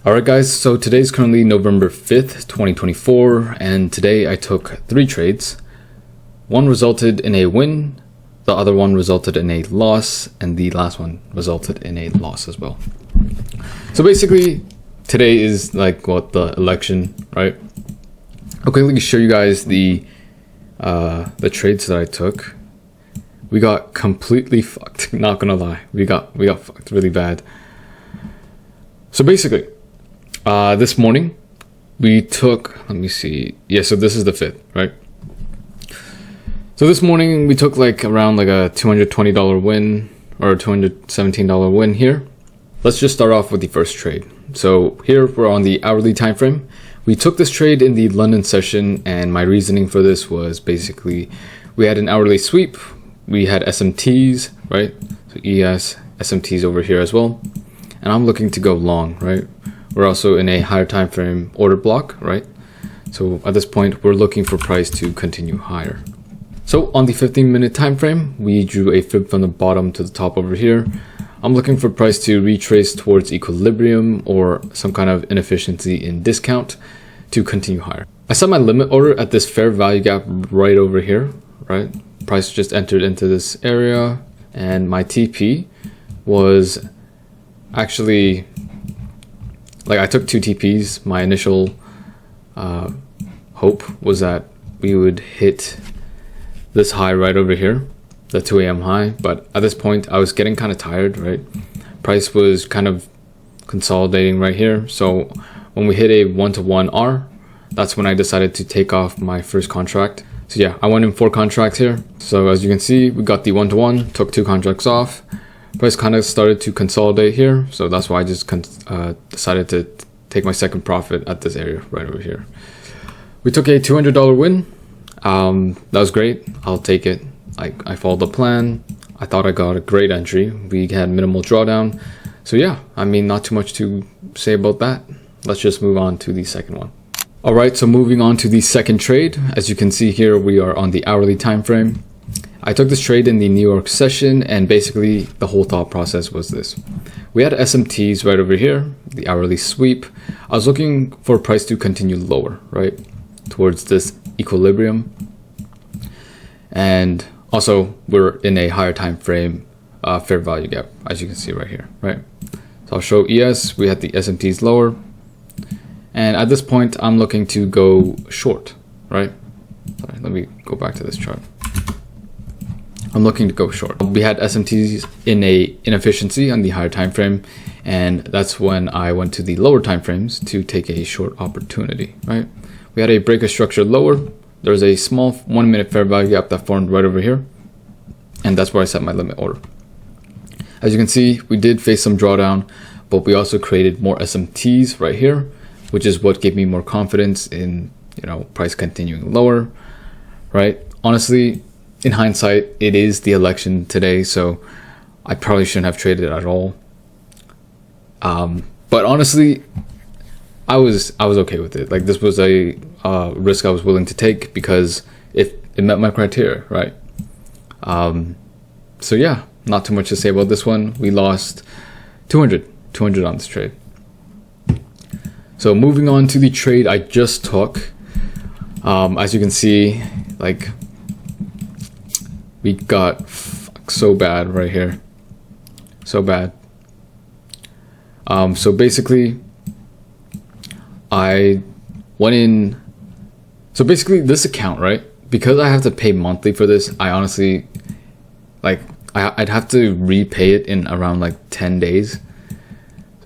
Alright guys, so today's currently November 5th, 2024, and today I took 3 trades. One resulted in a win, the other one resulted in a loss, and the last one resulted in a loss as well. So basically, today is like the election, right? I'll quickly show you guys the trades that I took. We got completely fucked, not gonna lie. We got fucked really bad. So basically, this morning we took, let me see, yeah, so this is the 5th, right? So this morning we took like around like a $220 win or a $217 win here. Let's just start off with the first trade. So here we're on the hourly time frame. We took this trade in the London session, and my reasoning for this was basically we had an hourly sweep, we had SMTs, right? So ES, SMTs over here as well. And I'm looking to go long, right? We're also in a higher time frame order block, right? So at this point, we're looking for price to continue higher. So on the 15-minute time frame, we drew a fib from the bottom to the top over here. I'm looking for price to retrace towards equilibrium or some kind of inefficiency in discount to continue higher. I set my limit order at this fair value gap right over here, right? Price just entered into this area, and my TP was actually, like, I took 2 TPs. My initial hope was that we would hit this high right over here, the 2 a.m. high, but at this point I was getting kind of tired, right? Price was kind of consolidating right here, so when we hit a 1-to-1 R, that's when I decided to take off my first contract. So yeah, I went in 4 contracts here. So as you can see, we got the 1-to-1, took 2 contracts off. Price kind of started to consolidate here, so that's why I just decided to take my second profit at this area right over here. We took a $200 win. That was great. I'll take it. I followed the plan. I thought I got a great entry. We had minimal drawdown. So yeah, I mean, not too much to say about that. Let's just move on to the second one. All right, so moving on to the second trade. As you can see here, we are on the hourly time frame. I took this trade in the New York session, and basically the whole thought process was this. We had SMTs right over here, the hourly sweep. I was looking for price to continue lower, right, towards this equilibrium. And also we're in a higher time frame fair value gap, as you can see right here, right? So I'll show ES, we had the SMTs lower. And at this point, I'm looking to go short, right? Sorry, let me go back to this chart. I'm looking to go short. We had SMTs in a inefficiency on the higher time frame, and that's when I went to the lower time frames to take a short opportunity, right? We had a break of structure lower. There's a small 1-minute fair value gap that formed right over here, and that's where I set my limit order. As you can see, we did face some drawdown, but we also created more SMTs right here, which is what gave me more confidence in, price continuing lower, right? Honestly, in hindsight, it is the election today, so I probably shouldn't have traded at all. But honestly, I was okay with it. Like, this was a risk I was willing to take because if it met my criteria, right? So yeah, not too much to say about this one. We lost 200 on this trade. So moving on to the trade I just took, as you can see, like, we got so bad right here, so bad. So basically, I went in. So basically, this account, right? Because I have to pay monthly for this, I honestly, like, I'd have to repay it in around like 10 days.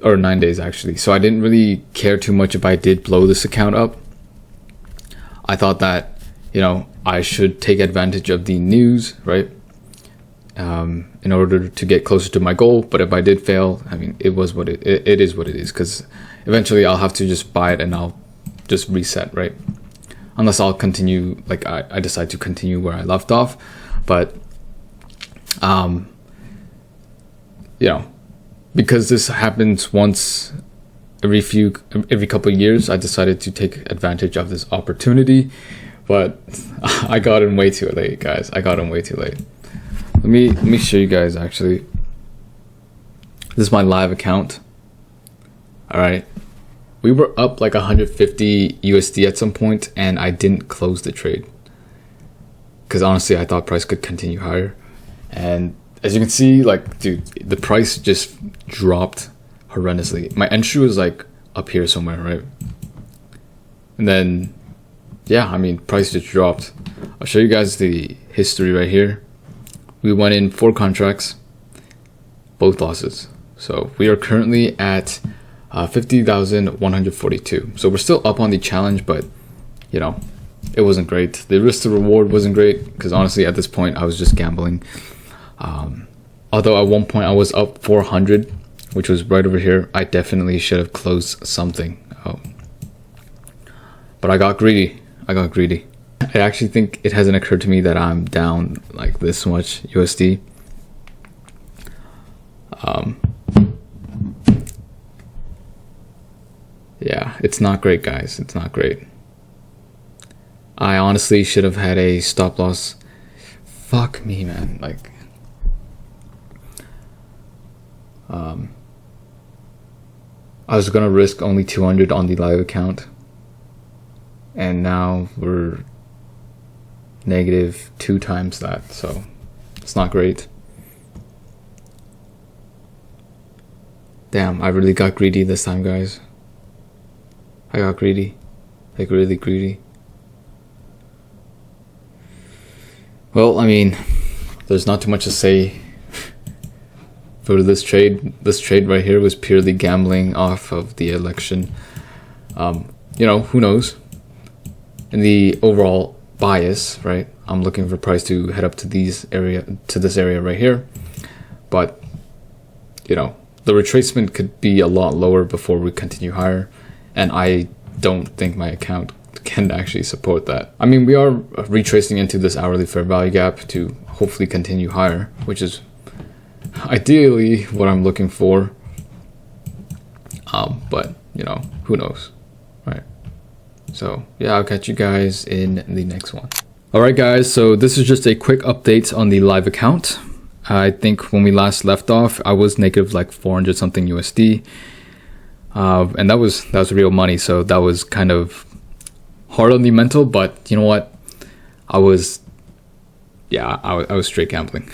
Or 9 days actually. So I didn't really care too much if I did blow this account up. I thought that, I should take advantage of the news, right? In order to get closer to my goal. But if I did fail, I mean, it is what it is, because eventually I'll have to just buy it and I'll just reset, right? Unless I'll continue, like I decide to continue where I left off. But, because this happens once every couple of years, I decided to take advantage of this opportunity, but I got in way too late, guys. I got in way too late. Let me show you guys actually. This is my live account. All right. we were up like 150 USD at some point, and I didn't close the trade because honestly I thought price could continue higher. And as you can see, like, dude, the price just dropped horrendously. My entry was like up here somewhere, right? And then yeah, I mean, price just dropped. I'll show you guys the history right here. We went in 4 contracts, both losses. So we are currently at 50,142. So we're still up on the challenge, but you know, it wasn't great. The risk to reward wasn't great because honestly at this point I was just gambling. Although at one point I was up 400, which was right over here. I definitely should have closed something. But I got greedy. I actually think it hasn't occurred to me that I'm down like this much USD. Yeah, it's not great, guys. It's not great. I honestly should have had a stop loss. Fuck me, man. Like, I was gonna risk only 200 on the live account, and now we're negative 2 times that, so it's not great. Damn, I really got greedy this time, guys. I got greedy, like really greedy. Well, I mean, there's not too much to say for this trade. This trade right here was purely gambling off of the election. You know, who knows? In the overall bias, right? I'm looking for price to head up to this area right here, but you know, the retracement could be a lot lower before we continue higher, and I don't think my account can actually support that. I mean, we are retracing into this hourly fair value gap to hopefully continue higher, which is ideally what I'm looking for. But you know, who knows, right? So yeah, I'll catch you guys in the next one. Alright guys, so this is just a quick update on the live account. I think when we last left off, I was negative like 400 something USD. And that was real money, so that was kind of hard on the mental, but you know what? I was straight gambling.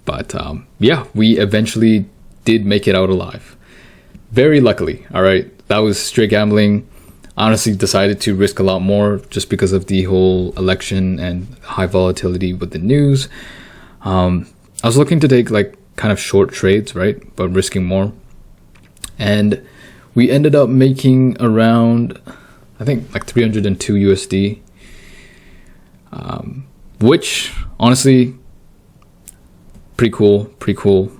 But yeah, we eventually did make it out alive. Very luckily, alright? That was straight gambling. Honestly decided to risk a lot more just because of the whole election and high volatility with the news. I was looking to take like kind of short trades, right? But risking more. And we ended up making around, I think like 302 USD. Which honestly, pretty cool.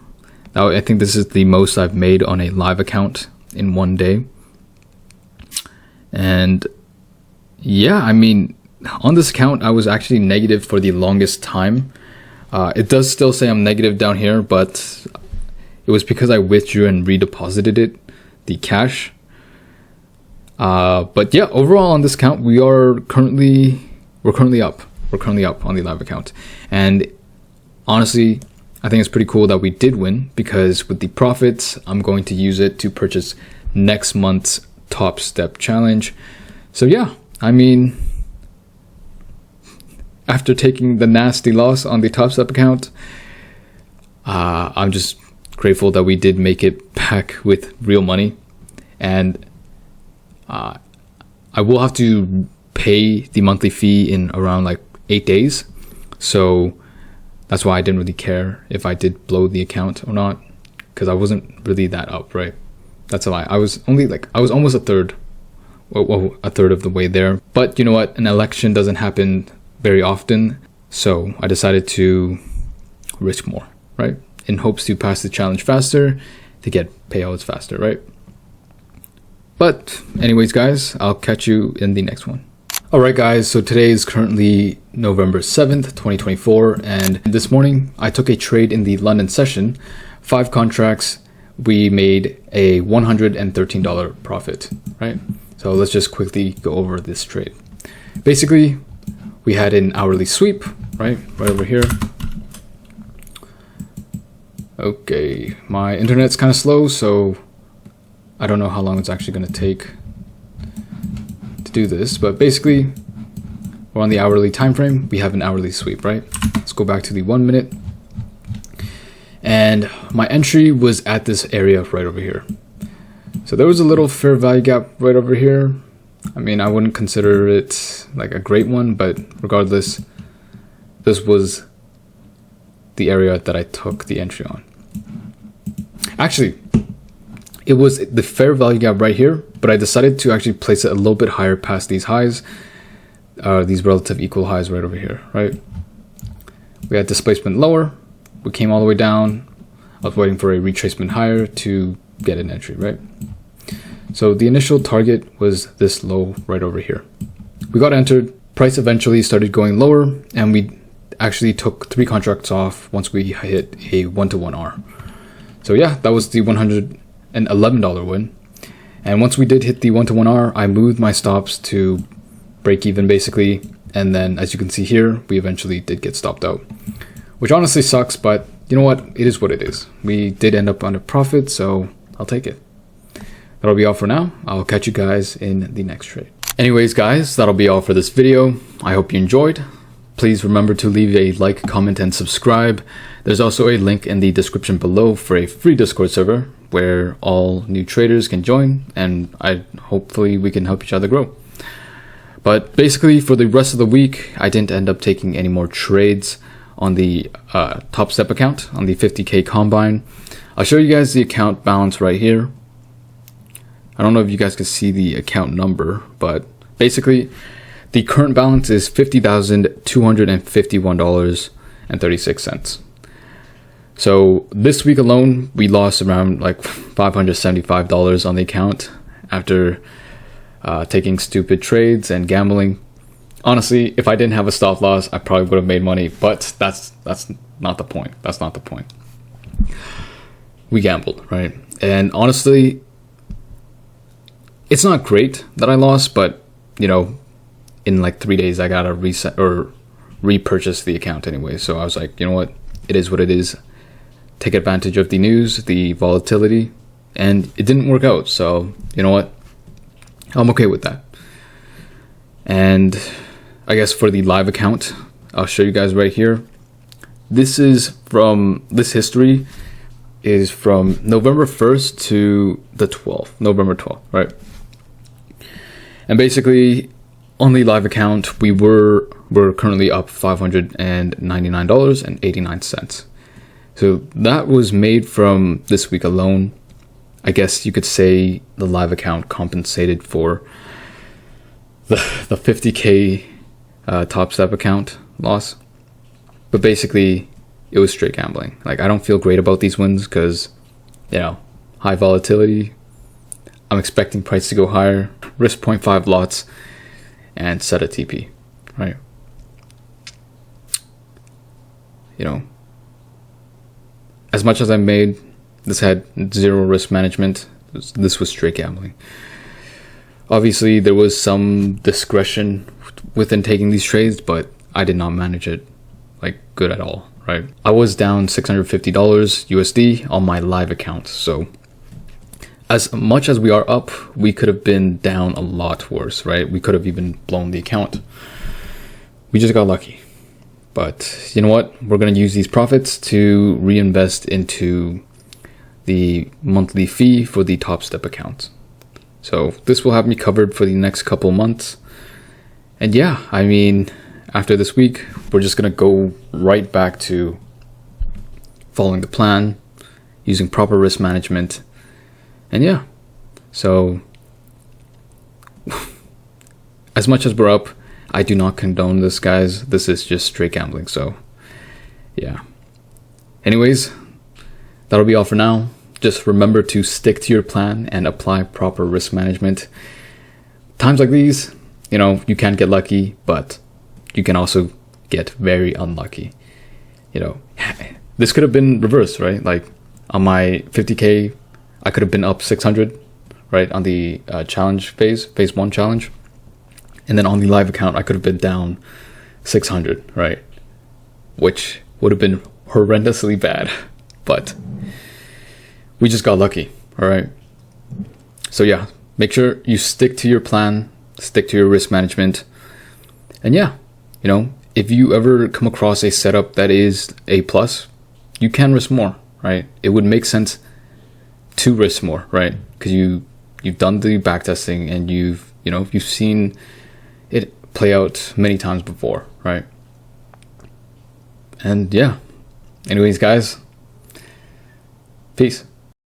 Now I think this is the most I've made on a live account in one day. And yeah, I mean, on this account, I was actually negative for the longest time. It does still say I'm negative down here, but it was because I withdrew and redeposited it, the cash. But yeah, overall on this account, we're currently up. We're currently up on the live account. And honestly, I think it's pretty cool that we did win, because with the profits, I'm going to use it to purchase next month's Top Step challenge. So yeah, I mean, after taking the nasty loss on the Top Step account, I'm just grateful that we did make it back with real money. And I will have to pay the monthly fee in around like 8 days, so that's why I didn't really care if I did blow the account or not, because I wasn't really that up, right? That's a lie. I was almost a third of the way there. But you know what? An election doesn't happen very often. So I decided to risk more, right? In hopes to pass the challenge faster, to get payouts faster, right? But anyways, guys, I'll catch you in the next one. Alright guys, so today is currently November 7th, 2024. And this morning I took a trade in the London session, 5 contracts. We made a $113 profit, right? So let's just quickly go over this trade. Basically, we had an hourly sweep, right over here. Okay, my internet's kind of slow, so I don't know how long it's actually going to take to do this, but basically we're on the hourly time frame. We have an hourly sweep, right? Let's go back to the 1 minute. And my entry was at this area right over here. So there was a little fair value gap right over here. I mean, I wouldn't consider it like a great one, but regardless, this was the area that I took the entry on. Actually, it was the fair value gap right here, but I decided to actually place it a little bit higher past these highs, these relative equal highs right over here, right? We had displacement lower, we came all the way down. I was waiting for a retracement higher to get an entry, right? So the initial target was this low right over here. We got entered, price eventually started going lower, and we actually took 3 contracts off once we hit a 1-to-1 R. So yeah, that was the $111 win. And once we did hit the 1-to-1 R, I moved my stops to break even basically. And then as you can see here, we eventually did get stopped out, which honestly sucks, but you know what? It is what it is. We did end up on a profit, so I'll take it. That'll be all for now. I'll catch you guys in the next trade. Anyways, guys, that'll be all for this video. I hope you enjoyed. Please remember to leave a like, comment, and subscribe. There's also a link in the description below for a free Discord server where all new traders can join, and hopefully we can help each other grow. But basically, for the rest of the week, I didn't end up taking any more trades on the Top Step account, on the 50K Combine. I'll show you guys the account balance right here. I don't know if you guys can see the account number, but basically, the current balance is $50,251.36. So this week alone, we lost around like $575 on the account after taking stupid trades and gambling. Honestly, if I didn't have a stop loss, I probably would have made money, but that's not the point. That's not the point. We gambled, right? And honestly, it's not great that I lost, but you know, in like 3 days, I gotta reset or repurchase the account anyway. So I was like, you know what? It is what it is. Take advantage of the news, the volatility, and it didn't work out. So you know what? I'm okay with that. And I guess for the live account, I'll show you guys right here. This history is from November 1st to the 12th, November 12th, right? And basically, on the live account, we're currently up $599.89. So that was made from this week alone. I guess you could say the live account compensated for the 50K Top Step account loss. But basically, it was straight gambling. Like, I don't feel great about these wins because, you know, high volatility. I'm expecting price to go higher. Risk 0.5 lots and set a TP, right? You know, as much as I made, this had zero risk management. This was straight gambling. Obviously, there was some discretion within taking these trades, but I did not manage it like good at all, right? I was down $650 USD on my live account. So as much as we are up, we could have been down a lot worse, right? We could have even blown the account. We just got lucky. But you know what? We're going to use these profits to reinvest into the monthly fee for the Top Step account. So this will have me covered for the next couple months. And yeah, I mean, after this week, we're just going to go right back to following the plan, using proper risk management. And yeah, so as much as we're up, I do not condone this, guys. This is just straight gambling. So yeah. Anyways, that'll be all for now. Just remember to stick to your plan and apply proper risk management. Times like these, you know, you can get lucky, but you can also get very unlucky. You know, this could have been reversed, right? Like on my 50K, I could have been up 600, right? On the challenge phase 1 challenge. And then on the live account, I could have been down 600, right? Which would have been horrendously bad, but we just got lucky, all right? So yeah, make sure you stick to your plan, stick to your risk management. And yeah, if you ever come across a setup that is A plus, you can risk more, right? It would make sense to risk more, right? Because you've done the back testing and you've seen it play out many times before, right? And yeah, anyways, guys, peace.